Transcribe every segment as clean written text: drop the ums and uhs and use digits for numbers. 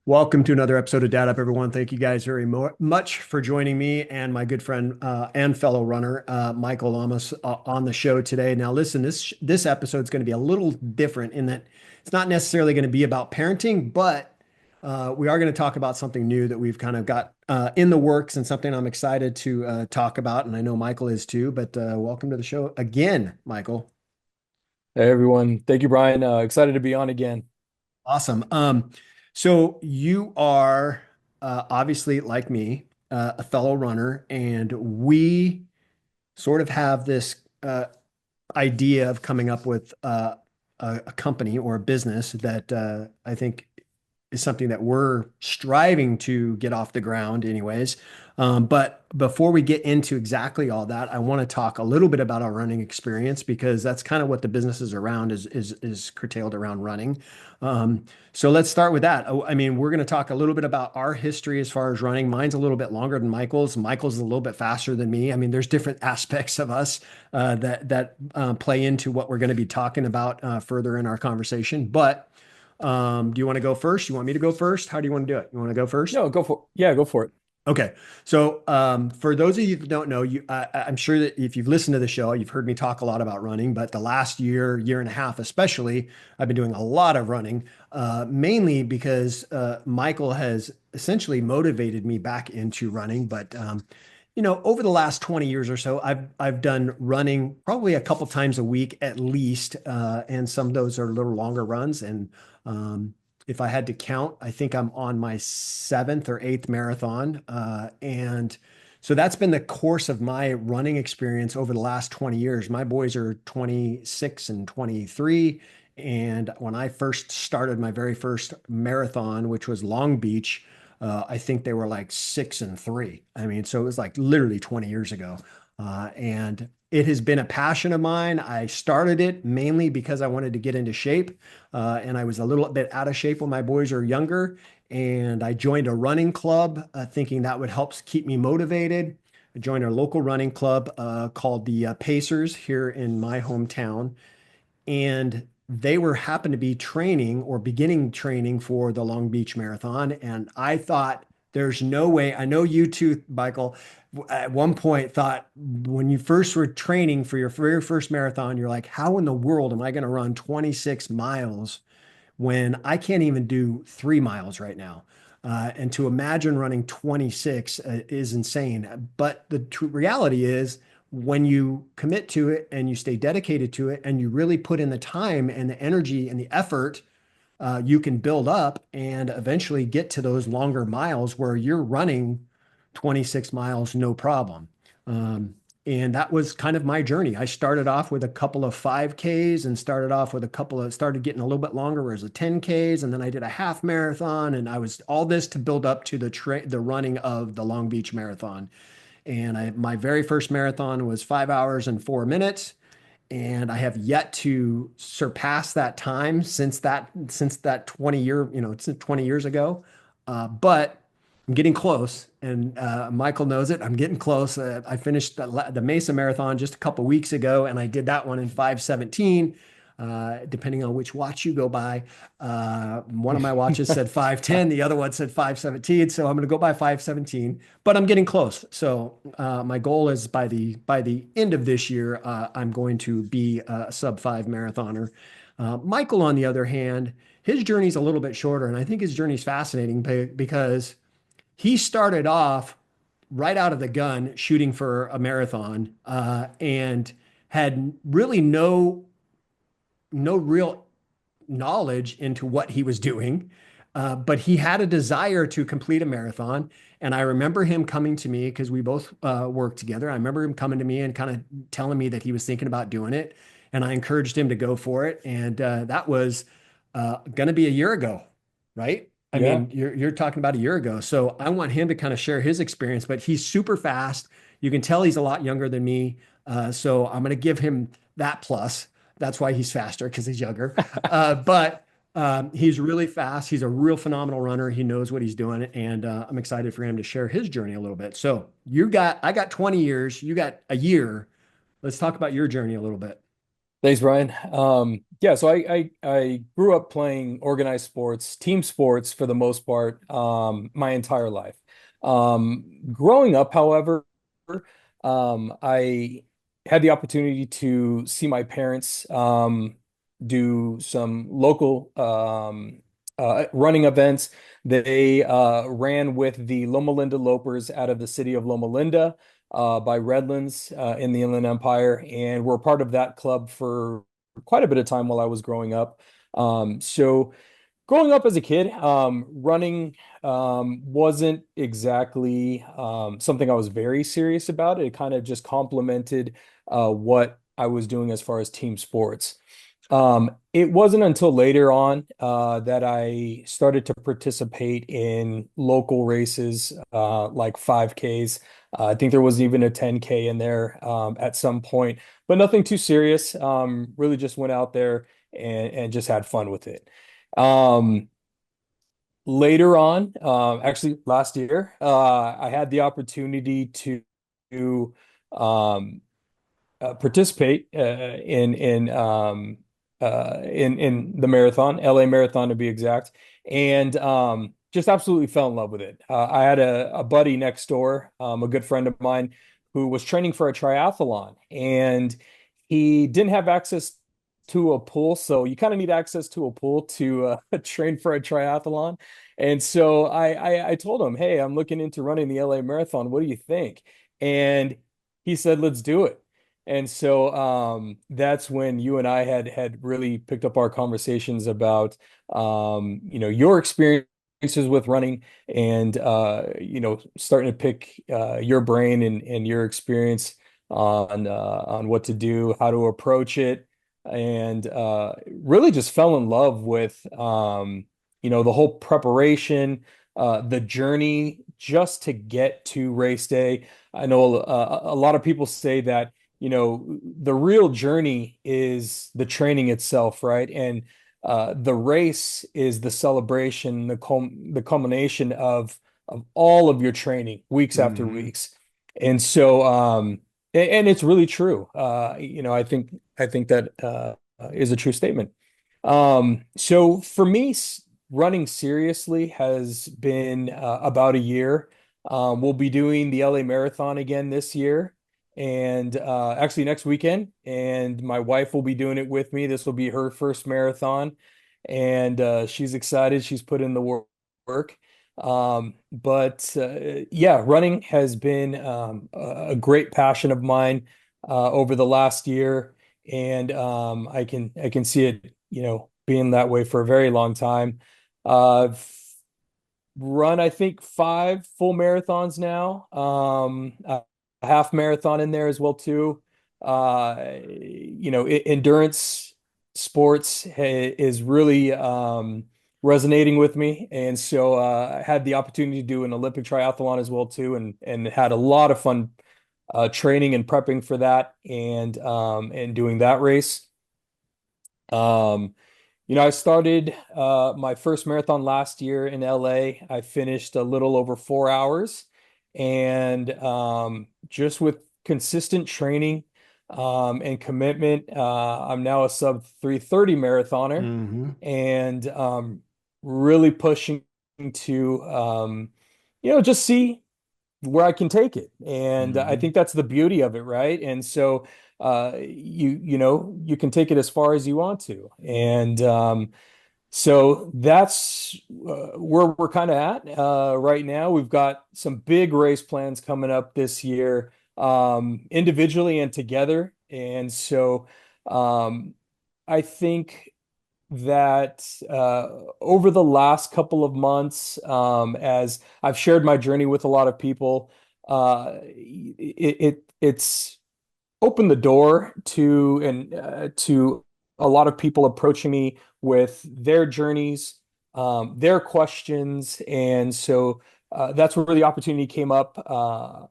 Welcome to another episode of Dad Up, everyone. Thank you guys very much for joining me and my good friend and fellow runner, Michael Llamas, on the show today. Now, listen, this episode is going to be a little different in that it's not necessarily going to be about parenting, but we are going to talk about something new that we've kind of got in the works and something I'm excited to talk about. And I know Michael is too, but welcome to the show again, Michael. Hey everyone. Thank you, Brian. Excited to be on again. Awesome. So you are obviously like me, a fellow runner, and we sort of have this idea of coming up with a company or a business that I think is something that we're striving to get off the ground anyways. But before we get into exactly all that, I want to talk a little bit about our running experience because that's kind of what the business is around is curtailed around running. So let's start with that. I mean, we're going to talk a little bit about our history as far as running. Mine's a little bit longer than Michael's. Michael's a little bit faster than me. I mean, there's different aspects of us that play into what we're going to be talking about further in our conversation. But do you want to go first? You want me to go first? How do you want to do it? You want to go first? No, go for it. Okay. So, for those of you that don't know, I'm sure that if you've listened to the show, you've heard me talk a lot about running, but the last year and a half, especially, I've been doing a lot of running, mainly because, Michael has essentially motivated me back into running. But, over the last 20 years or so, I've done running probably a couple times a week at least, and some of those are a little longer runs. And if I had to count, I think I'm on my seventh or eighth marathon, and so that's been the course of my running experience over the last 20 years. My boys are 26 and 23. And when I first started my very first marathon, which was Long Beach, I think they were like 6 and 3. I mean, so it was like literally 20 years ago. And it has been a passion of mine. I started it mainly because I wanted to get into shape. And I was a little bit out of shape when my boys were younger. And I joined a running club, thinking that would help keep me motivated. I joined a local running club called the Pacers here in my hometown, and they were happened to be training or beginning training for the Long Beach Marathon. And I thought, there's no way. I know you too, Michael, at one point thought when you first were training for your very first marathon, you're like, how in the world am I going to run 26 miles when I can't even do 3 miles right now? And to imagine running 26 is insane. But the reality is, when you commit to it and you stay dedicated to it and you really put in the time and the energy and the effort, you can build up and eventually get to those longer miles where you're running 26 miles, no problem. And that was kind of my journey. I started off with a couple of 5Ks and started getting a little bit longer, where it was a 10Ks. And then I did a half marathon, and I was all this to build up to the running of the Long Beach Marathon. And my very first marathon was 5 hours and 4 minutes. And I have yet to surpass that time since that 20 years ago. But I'm getting close, and Michael knows it. I'm getting close. I finished the Mesa Marathon just a couple weeks ago, and I did that one in 5:17. Depending on which watch you go by, one of my watches said 5:10, the other one said 5:17. So I'm going to go by 5:17, but I'm getting close. So my goal is by the end of this year, I'm going to be a sub 5 marathoner. Michael, on the other hand, his journey is a little bit shorter, and I think his journey is fascinating because he started off right out of the gun shooting for a marathon, and had really no real knowledge into what he was doing. But he had a desire to complete a marathon. And I remember him coming to me because we both worked together. I remember him coming to me and kind of telling me that he was thinking about doing it. And I encouraged him to go for it. And that was going to be a year ago, right? I Yeah. mean, you're talking about a year ago. So I want him to kind of share his experience, but he's super fast. You can tell he's a lot younger than me. So I'm going to give him that plus. That's why he's faster, because he's younger. But he's really fast. He's a real phenomenal runner. He knows what he's doing, and I'm excited for him to share his journey a little bit. So I got 20 years. You got a year. Let's talk about your journey a little bit. Thanks, Brian. Yeah, so I grew up playing organized sports, team sports for the most part, my entire life. Growing up, however, I had the opportunity to see my parents do some local running events. They ran with the Loma Linda Lopers out of the city of Loma Linda by Redlands in the Inland Empire, and were part of that club for quite a bit of time while I was growing up. So growing up as a kid, running wasn't exactly something I was very serious about. It kind of just complemented what I was doing as far as team sports. It wasn't until later on that I started to participate in local races like 5Ks. I think there was even a 10K in there at some point, but nothing too serious. Really just went out there and just had fun with it. Um, Later on, actually last year, I had the opportunity to um, participate in the marathon, LA Marathon to be exact, and just absolutely fell in love with it. I had a buddy next door, a good friend of mine, who was training for a triathlon, and he didn't have access to a pool, so you kind of need access to a pool to train for a triathlon. And so I told him, "Hey, I'm looking into running the LA Marathon. What do you think?" And he said, "Let's do it." And so that's when you and I had really picked up our conversations about your experiences with running and starting to pick your brain and your experience on what to do, how to approach it, and really just fell in love with the whole preparation, the journey just to get to race day. I know a lot of people say that the real journey is the training itself, right? And the race is the celebration, the culmination of all of your training, weeks after Hmm. weeks. And so, and it's really true. I think that is a true statement. So for me, running seriously has been about a year. We'll be doing the LA Marathon again this year and actually next weekend. And my wife will be doing it with me. This will be her first marathon, and she's excited. She's put in the work. But yeah, running has been a great passion of mine over the last year, and I can see it, being that way for a very long time. I've run, I think, 5 full marathons now. A half marathon in there as well too. Endurance sports is really resonating with me, and so I had the opportunity to do an Olympic triathlon as well too, and had a lot of fun training and prepping for that, and doing that race. Um, I started my first marathon last year in LA. I finished a little over 4 hours, and just with consistent training and commitment, I'm now a sub 3:30 marathoner, Hmm. and really pushing to just see where I can take it. And I Hmm. think that's the beauty of it, right? And so you can take it as far as you want to. And so that's where we're kind of at right now. We've got some big race plans coming up this year, individually and together. And so um, I think that over the last couple of months, as I've shared my journey with a lot of people, it's opened the door to a lot of people approaching me with their journeys, their questions, and so that's where the opportunity came up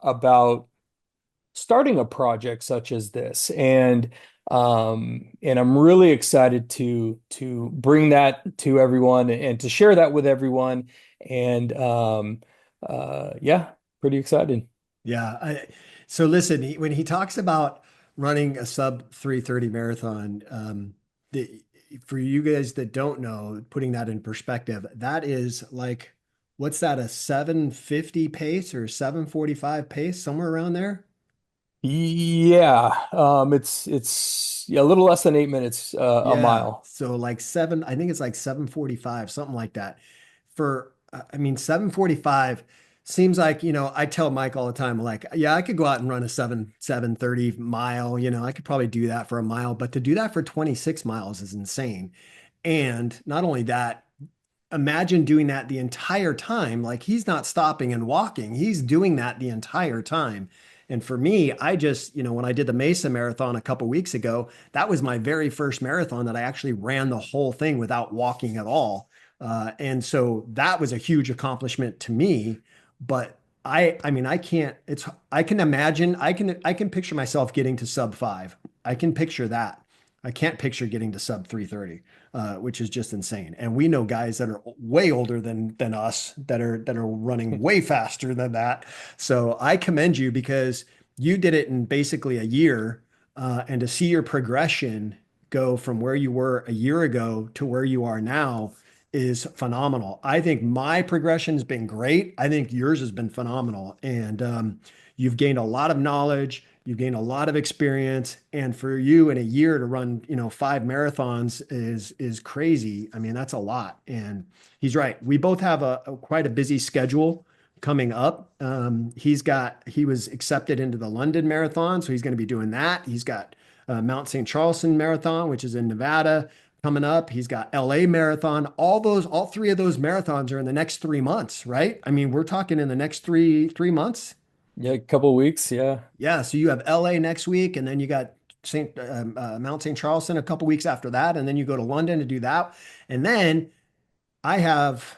about starting a project such as this, and I'm really excited to bring that to everyone and to share that with everyone, and yeah, pretty excited. Yeah. So listen, when he talks about running a sub 3:30 marathon, the, for you guys that don't know, putting that in perspective, that is like, what's that, a 7:50 pace or 7:45 pace, somewhere around there? Yeah, it's yeah, a little less than 8 minutes a Yeah. mile. So like seven, I think it's like 7:45, something like that. I mean, 7:45 seems like, I tell Mike all the time, like, yeah, I could go out and run a 7:30 mile, I could probably do that for a mile, but to do that for 26 miles is insane. And not only that, imagine doing that the entire time. Like he's not stopping and walking, he's doing that the entire time. And for me, I just, when I did the Mesa Marathon a couple weeks ago, that was my very first marathon that I actually ran the whole thing without walking at all. And so that was a huge accomplishment to me. But I mean, I can imagine, I can picture myself getting to sub 5. I can picture that. I can't picture getting to sub 3:30, which is just insane. And we know guys that are way older than us that are running way faster than that. So I commend you because you did it in basically a year, and to see your progression go from where you were a year ago to where you are now is phenomenal. I think my progression has been great. I think yours has been phenomenal, and you've gained a lot of knowledge. You've gained a lot of experience, and for you in a year to run, 5 marathons is crazy. I mean, that's a lot. And he's right. We both have a quite a busy schedule coming up. He was accepted into the London Marathon, so he's going to be doing that. He's got Mount St. Charleston Marathon, which is in Nevada, coming up. He's got LA Marathon. All three of those marathons are in the next 3 months, right? I mean, we're talking in the next three months. Yeah, a couple weeks. Yeah. Yeah, so you have LA next week, and then you got Mount St. Charleston a couple weeks after that, and then you go to London to do that, and then I have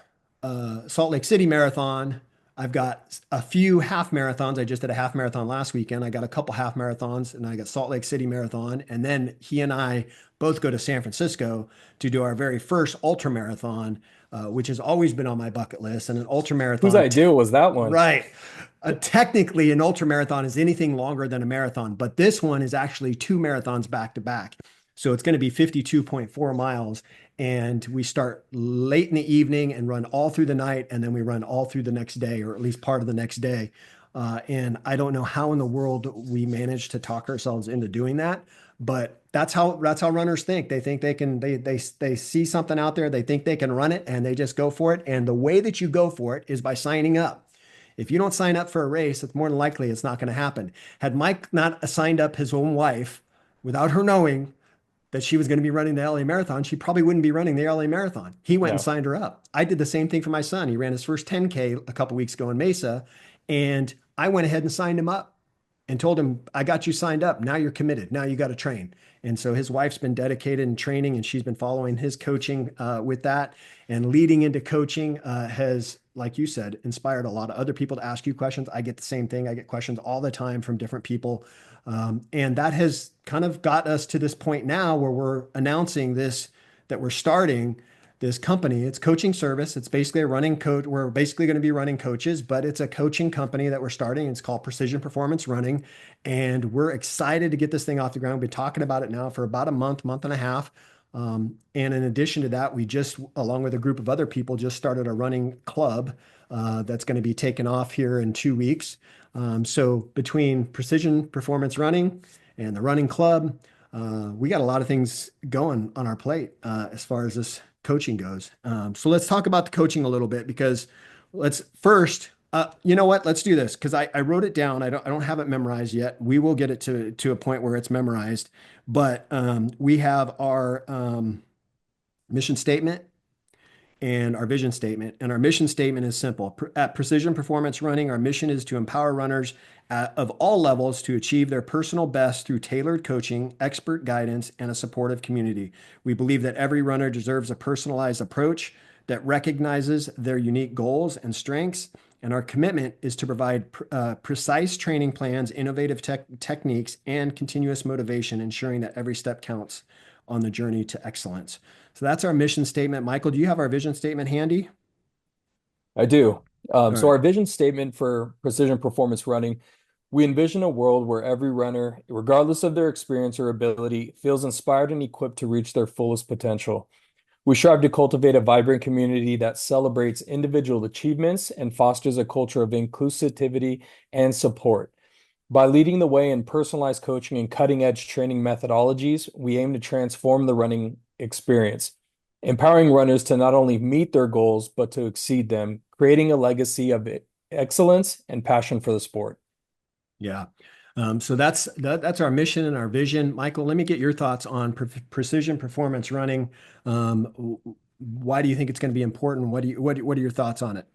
Salt Lake City Marathon. I've got a few half marathons. I just did a half marathon last weekend. I got a couple half marathons, and I got Salt Lake City Marathon, and then he and I both go to San Francisco to do our very first ultra marathon, which has always been on my bucket list, and an ultra Whose marathon. idea was that one? Right. Technically, an ultra marathon is anything longer than a marathon, but this one is actually two marathons back to back. So it's going to be 52.4 miles. And we start late in the evening and run all through the night. And then we run all through the next day, or at least part of the next day. And I don't know how in the world we managed to talk ourselves into doing that, but that's how runners think. They think they see something out there, they think they can run it, and they just go for it. And the way that you go for it is by signing up. If you don't sign up for a race, it's more than likely it's not going to happen. Had Mike not signed up his own wife without her knowing that she was going to be running the LA Marathon, she probably wouldn't be running the LA Marathon. He went and Yeah. signed her up. I did the same thing for my son. He ran his first 10K a couple weeks ago in Mesa, and I went ahead and signed him up and told him, I got you signed up. Now you're committed. Now you got to train. And so his wife's been dedicated in training, and she's been following his coaching with that. And leading into coaching has, like you said, inspired a lot of other people to ask you questions. I get the same thing. I get questions all the time from different people. And that has kind of got us to this point now where we're announcing this, that we're starting this company. It's coaching service. It's basically a running coach. We're basically going to be running coaches, but it's a coaching company that we're starting. It's called Precision Performance Running. And we're excited to get this thing off the ground. We've been talking about it now for about a month and a half. And in addition to that, we just, along with a group of other people, just started a running club that's going to be taken off here in 2 weeks. So between Precision Performance Running and the running club, we got a lot of things going on our plate as far as this coaching goes. So let's talk about the coaching a little bit because let's first, you know what? Let's do this because I wrote it down. I don't have it memorized yet. We will get it to a point where it's memorized, but we have our mission statement and our vision statement. And our mission statement is simple. At Precision Performance Running, our mission is to empower runners of all levels to achieve their personal best through tailored coaching, expert guidance, and a supportive community. We believe that every runner deserves a personalized approach that recognizes their unique goals and strengths. And our commitment is to provide precise training plans, innovative techniques, and continuous motivation, ensuring that every step counts on the journey to excellence. So that's our mission statement. Michael, do you have our vision statement handy? I do. All So right. our vision statement for Precision Performance Running We envision a world where every runner, regardless of their experience or ability, feels inspired and equipped to reach their fullest potential. We strive to cultivate a vibrant community that celebrates individual achievements and fosters a culture of inclusivity and support. By leading the way in personalized coaching and cutting-edge training methodologies, we aim to transform the running experience, empowering runners to not only meet their goals, but to exceed them, creating a legacy of excellence and passion for the sport. Yeah. So that's our mission and our vision. Michael, let me get your thoughts on precision performance running. Why do you think it's going to be important? What are your thoughts on it?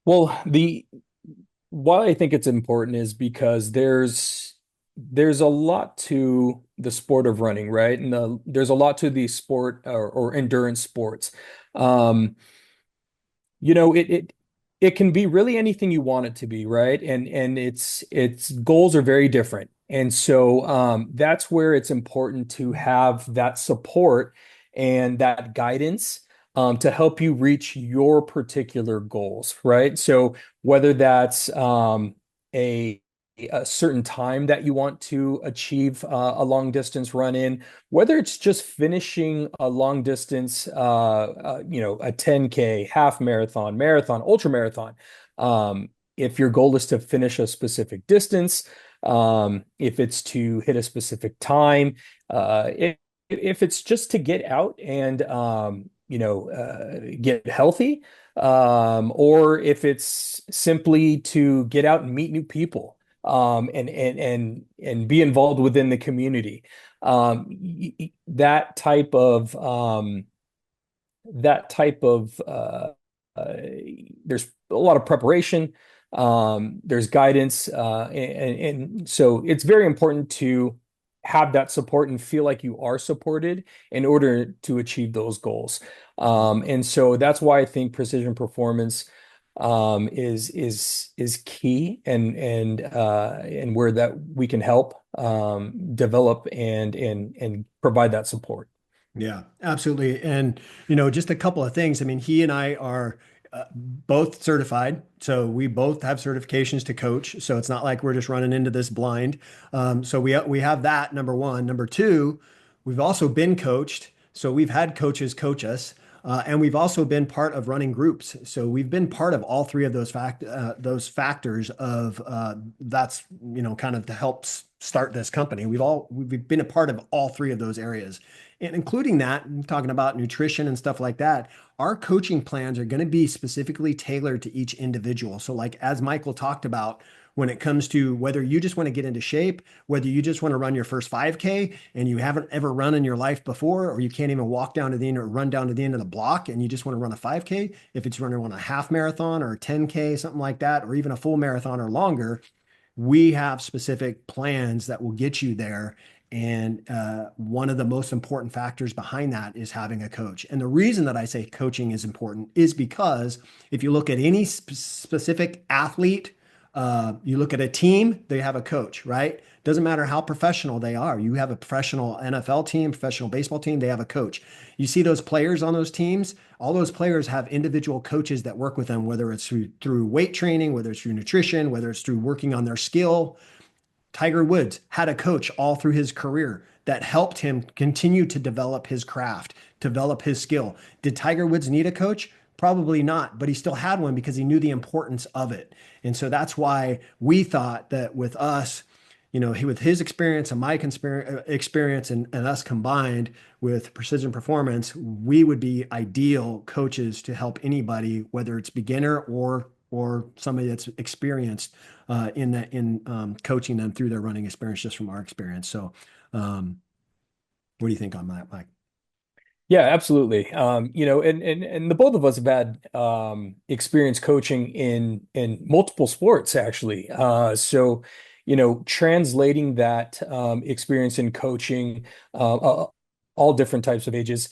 Well, the why I think it's important is because there's a lot to the sport of running, right? And there's a lot to the sport or endurance sports. Um, it can be really anything you want it to be, right? And its goals are very different. And so that's where it's important to have that support and that guidance to help you reach your particular goals, right? So whether that's a a certain time that you want to achieve a long distance run in, whether it's just finishing a long distance, a 10K, half marathon, marathon, ultra marathon. If your goal is to finish a specific distance, if it's to hit a specific time, if it's just to get out and get healthy, or if it's simply to get out and meet new people, and be involved within the community. That type of uh, there's a lot of preparation. There's guidance, and so it's very important to have that support and feel like you are supported in order to achieve those goals. And so that's why I think precision performance is key, and where that we can help develop and provide that support. Yeah, absolutely. And, just a couple of things. I mean, he and I are both certified. So we both have certifications to coach. So it's not like we're just running into this blind. So we have that, number one. Number two, we've also been coached. So we've had coaches coach us. And we've also been part of running groups. So we've been part of all three of those factors of that's kind of to help start this company. We've been a part of all three of those areas, and including that, talking about nutrition and stuff like that. Our coaching plans are going to be specifically tailored to each individual. So, like as Michael talked about, when it comes to whether you just want to get into shape, whether you just want to run your first 5K and you haven't ever run in your life before, or you can't even walk down to the end or run down to the end of the block and you just want to run a 5K, if it's running on a half marathon or a 10K, something like that, or even a full marathon or longer, we have specific plans that will get you there. And one of the most important factors behind that is having a coach. And the reason that I say coaching is important is because if you look at any specific athlete, you look at a team, they have a coach, right? Doesn't matter how professional they are. You have a professional NFL team, professional baseball team, they have a coach. You see those players on those teams, all those players have individual coaches that work with them, whether it's through weight training, whether it's through nutrition, whether it's through working on their skill. Tiger Woods had a coach all through his career that helped him continue to develop his craft, develop his skill. Did Tiger Woods need a coach? Probably not, but he still had one because he knew the importance of it. And so that's why we thought that with us, with his experience and my experience and us combined with Precision Performance, we would be ideal coaches to help anybody, whether it's beginner or somebody that's experienced in coaching them through their running experience, just from our experience. So, what do you think on that, Mike? Yeah, absolutely. And the both of us have had experience coaching in multiple sports actually. So, translating that experience in coaching, all different types of ages,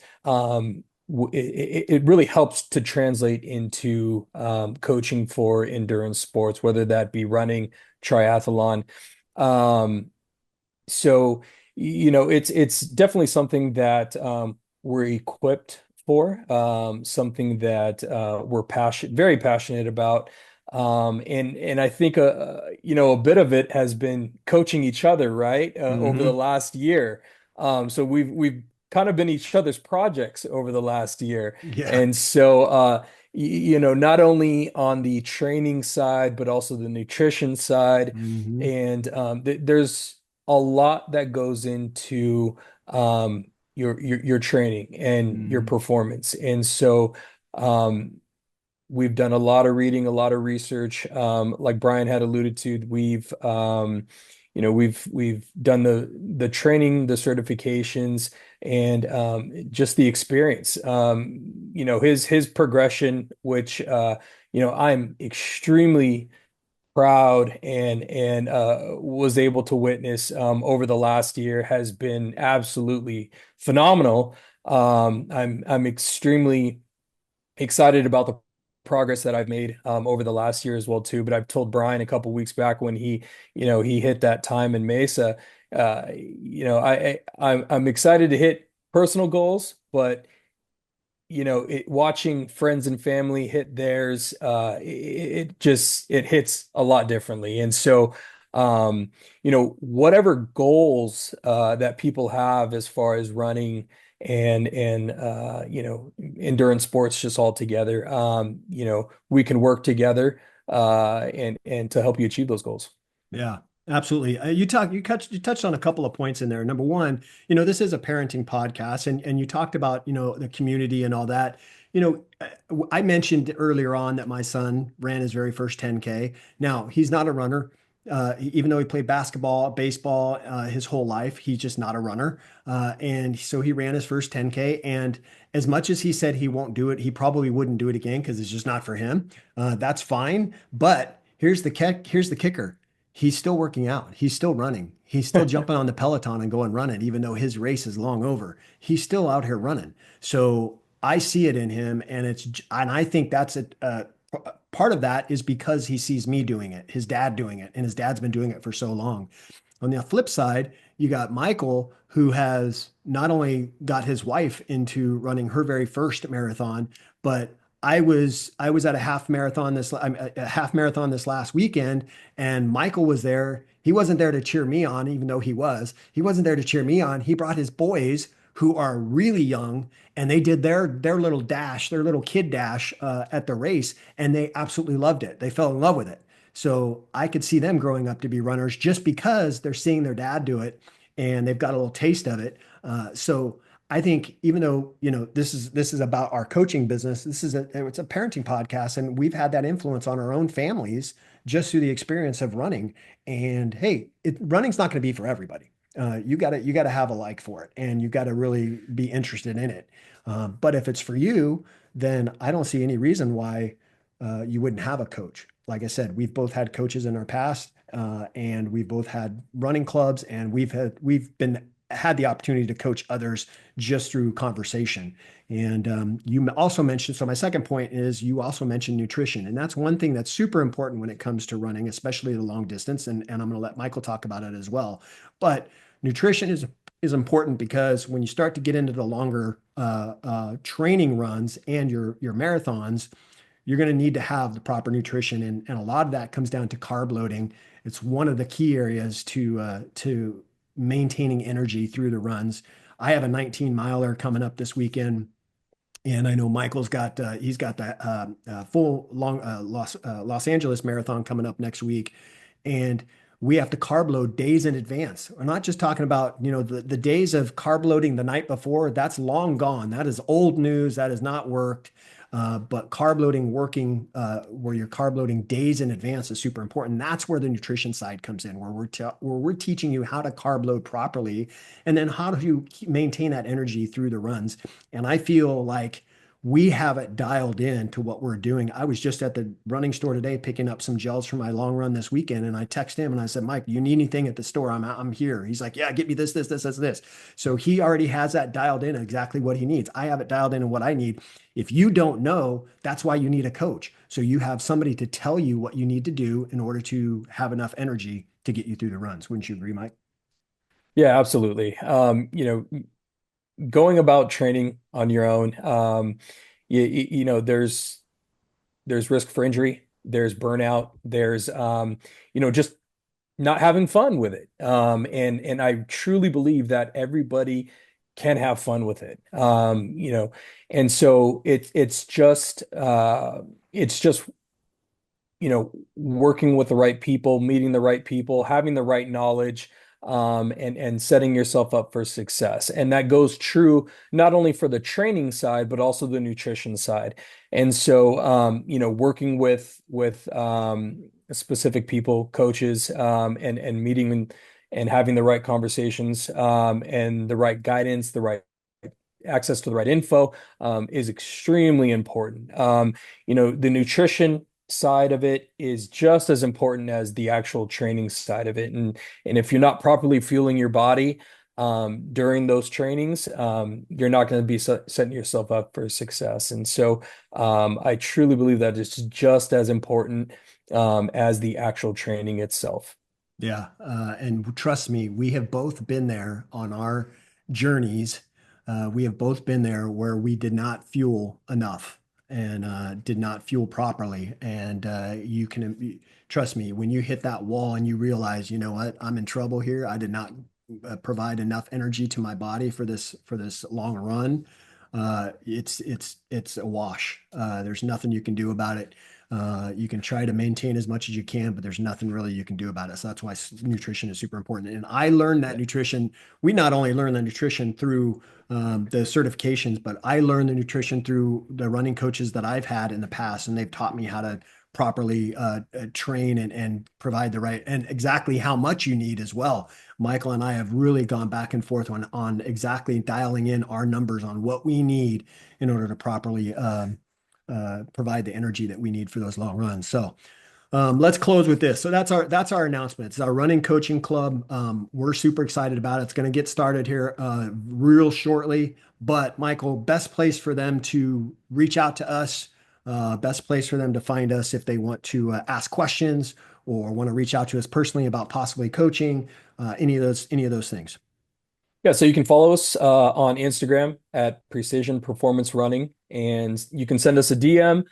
it really helps to translate into coaching for endurance sports, whether that be running, triathlon. Um, so, it's definitely something that we're equipped for, something that we're very passionate about. And I think a bit of it has been coaching each other, right? Over the Hmm. last year. So we've kind of been each other's projects over the last year. Yeah. And so not only on the training side, but also the nutrition side. Hmm. And there's a lot that goes into your training and your Hmm. performance. And so we've done a lot of reading, a lot of research. Like Brian had alluded to, we've done the training, the certifications, and just the experience. His progression, which I'm extremely proud and was able to witness over the last year has been absolutely phenomenal. I'm extremely excited about the progress that I've made over the last year as well too. But I've told Brian a couple weeks back when he hit that time in Mesa. I'm excited to hit personal goals, but watching friends and family hit theirs, it hits a lot differently. And so, whatever goals that people have as far as running and endurance sports just all together, we can work together and to help you achieve those goals. Yeah, absolutely. You touched on a couple of points in there. Number one, this is a parenting podcast, and you talked about, the community and all that. I mentioned earlier on that my son ran his very first 10K. Now, he's not a runner. Even though he played basketball, baseball, his whole life, he's just not a runner. And so he ran his first 10K. And as much as he said he won't do it, he probably wouldn't do it again because it's just not for him. That's fine. But here's the kicker. He's still working out. He's still running. He's still jumping on the Peloton and going running, even though his race is long over. He's still out here running. So I see it in him, and I think that's a part of that is because he sees me doing it, his dad doing it, and his dad's been doing it for so long. On the flip side, you got Michael, who has not only got his wife into running her very first marathon, but I was at a half marathon this last weekend, and Michael was there. He wasn't there to cheer me on, even though he was. He wasn't there to cheer me on. He brought his boys who are really young, and they did their little dash, their little kid dash at the race, and they absolutely loved it. They fell in love with it. So I could see them growing up to be runners just because they're seeing their dad do it and they've got a little taste of it. So I think even though this is about our coaching business, it's a parenting podcast, and we've had that influence on our own families just through the experience of running. And hey, running's not going to be for everybody. You got to have a like for it, and you got to really be interested in it. But if it's for you, then I don't see any reason why you wouldn't have a coach. Like I said, we've both had coaches in our past, and we've both had running clubs, and we've had the opportunity to coach others just through conversation. And you also mentioned, so my second point is you also mentioned nutrition. And that's one thing that's super important when it comes to running, especially the long distance. And I'm going to let Michael talk about it as well. But nutrition is important because when you start to get into the longer training runs and your marathons, you're going to need to have the proper nutrition, and a lot of that comes down to carb loading. It's one of the key areas to maintaining energy through the runs. I have a 19 miler coming up this weekend, and I know Michael's got he's got that full long Los Angeles marathon coming up next week, and we have to carb load days in advance. We're not just talking about the days of carb loading the night before. That's long gone. That is old news. That has not worked. But carb loading working where you're carb loading days in advance is super important. That's where the nutrition side comes in, where we're teaching you how to carb load properly, and then how do you maintain that energy through the runs. And I feel like we have it dialed in to what we're doing. I was just at the running store today picking up some gels for my long run this weekend, and I texted him and I said, "Mike, you need anything at the store? I'm here." He's like, "Yeah, get me this." So he already has that dialed in exactly what he needs. I have it dialed in what I need. If you don't know, that's why you need a coach. So you have somebody to tell you what you need to do in order to have enough energy to get you through the runs. Wouldn't you agree, Mike? Yeah, absolutely. Going about training on your own, there's risk for injury. there's burnout, there's just not having fun with it. And I truly believe that everybody can have fun with it. And so it's just working with the right people, meeting the right people, having the right knowledge, and setting yourself up for success. And that goes true not only for the training side, but also the nutrition side. And so, working with specific people, coaches, and meeting and having the right conversations, and the right guidance, the right access to the right info, is extremely important. The nutrition side of it is just as important as the actual training side of it. And if you're not properly fueling your body during those trainings, you're not going to be setting yourself up for success. And so I truly believe that it's just as important as the actual training itself. Yeah, and trust me, we have both been there on our journeys. We have both been there where we did not fuel enough and did not fuel properly. And you can trust me, when you hit that wall and you realize, you know what, I'm in trouble here. I did not provide enough energy to my body for this long run. It's a wash. There's nothing you can do about it. You can try to maintain as much as you can, but there's nothing really you can do about it. So that's why nutrition is super important. And I learned that nutrition, we not only learn the nutrition through the certifications, but I learned the nutrition through the running coaches that I've had in the past, and they've taught me how to properly train and provide the right and exactly how much you need as well. Michael and I have really gone back and forth on exactly dialing in our numbers on what we need in order to properly provide the energy that we need for those long runs. So let's close with this. So that's our announcement. It's our running coaching club. We're super excited about it. It's going to get started here real shortly. But Michael, best place for them to reach out to us, best place for them to find us if they want to ask questions or want to reach out to us personally about possibly coaching, any of those things. Yeah, so you can follow us on Instagram at Precision Performance Running, and you can send us a DM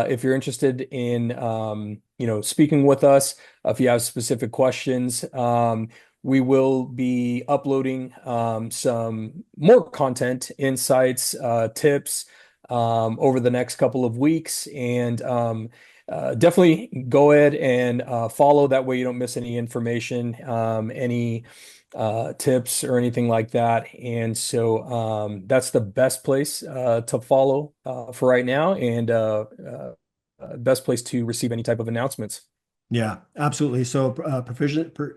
if you're interested in speaking with us. If you have specific questions, we will be uploading some more content, insights, tips over the next couple of weeks, and definitely go ahead and follow. That way, you don't miss any information, any tips or anything like that. And so that's the best place to follow for right now, and best place to receive any type of announcements. Yeah, absolutely. So,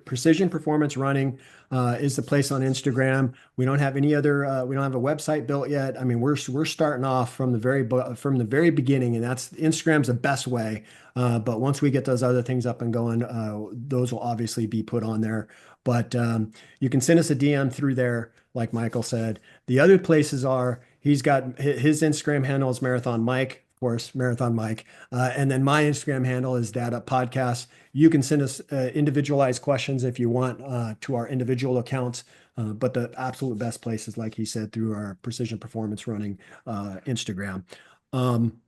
Precision Performance Running is the place on Instagram. We don't have any other. We don't have a website built yet. I mean, we're starting off from the very beginning, and that's Instagram's the best way. But once we get those other things up and going, those will obviously be put on there. But you can send us a DM through there, like Michael said. The other places are he's got his Instagram handle is Marathon Mike. Course, Marathon Mike. And then my Instagram handle is Dad Up Podcast. You can send us individualized questions if you want to our individual accounts. But the absolute best place is, like he said, through our Precision Performance Running Instagram. Um,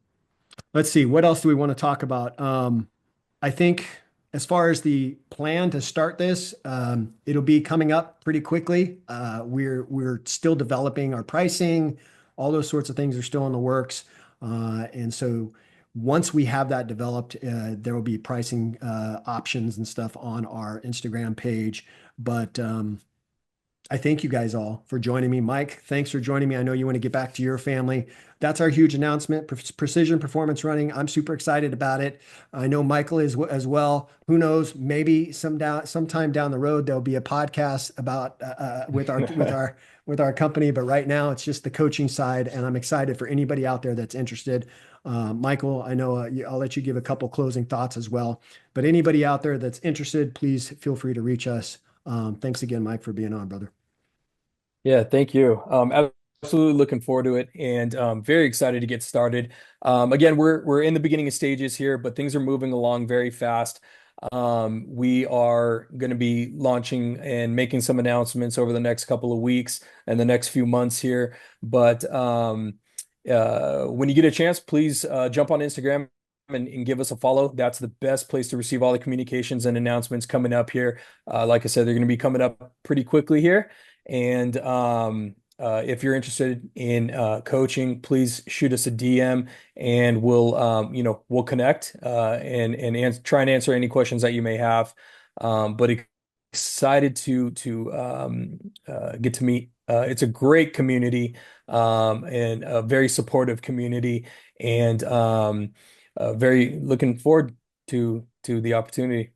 let's see, what else do we want to talk about? I think as far as the plan to start this, it'll be coming up pretty quickly. We're still developing our pricing. All those sorts of things are still in the works. And so once we have that developed, there will be pricing options and stuff on our Instagram page. But I thank you guys all for joining me. Mike, thanks for joining me. I know you want to get back to your family. That's our huge announcement, Precision Performance Running. I'm super excited about it. I know Michael is as well. Who knows? Maybe sometime down the road there'll be a podcast about with our company. But right now it's just the coaching side, and I'm excited for anybody out there that's interested. Michael, I know I'll let you give a couple closing thoughts as well. But anybody out there that's interested, please feel free to reach us. Thanks again, Mike, for being on, brother. Yeah, thank you. Absolutely looking forward to it, and very excited to get started. Again, we're in the beginning of stages here, but things are moving along very fast. We are going to be launching and making some announcements over the next couple of weeks and the next few months here. But when you get a chance, please jump on Instagram and give us a follow. That's the best place to receive all the communications and announcements coming up here. Like I said, they're going to be coming up pretty quickly here. And if you're interested in coaching, please shoot us a DM and we'll connect and try and answer any questions that you may have. But excited to get to meet. It's a great community and a very supportive community, and very looking forward to the opportunity.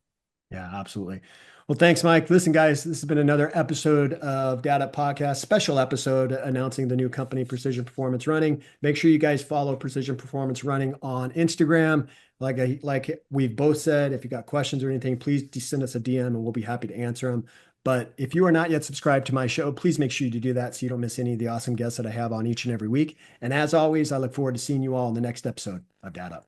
Yeah, absolutely. Well, thanks, Mike. Listen, guys, this has been another episode of Dad Up Podcast, special episode announcing the new company, Precision Performance Running. Make sure you guys follow Precision Performance Running on Instagram. Like we've both said, if you got questions or anything, please send us a DM and we'll be happy to answer them. But if you are not yet subscribed to my show, please make sure you do that so you don't miss any of the awesome guests that I have on each and every week. And as always, I look forward to seeing you all in the next episode of Dad Up.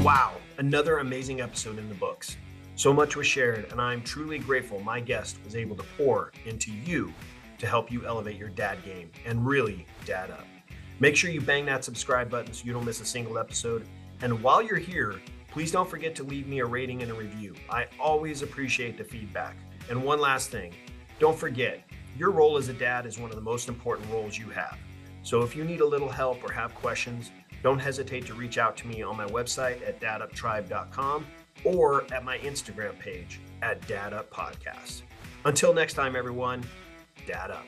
Wow, another amazing episode in the books. So much was shared, and I'm truly grateful my guest was able to pour into you to help you elevate your dad game and really dad up. Make sure you bang that subscribe button so you don't miss a single episode. And while you're here, please don't forget to leave me a rating and a review. I always appreciate the feedback. And one last thing, don't forget, your role as a dad is one of the most important roles you have. So if you need a little help or have questions, don't hesitate to reach out to me on my website at daduptribe.com or at my Instagram page at Dad Up Podcast. Until next time, everyone, Dad Up.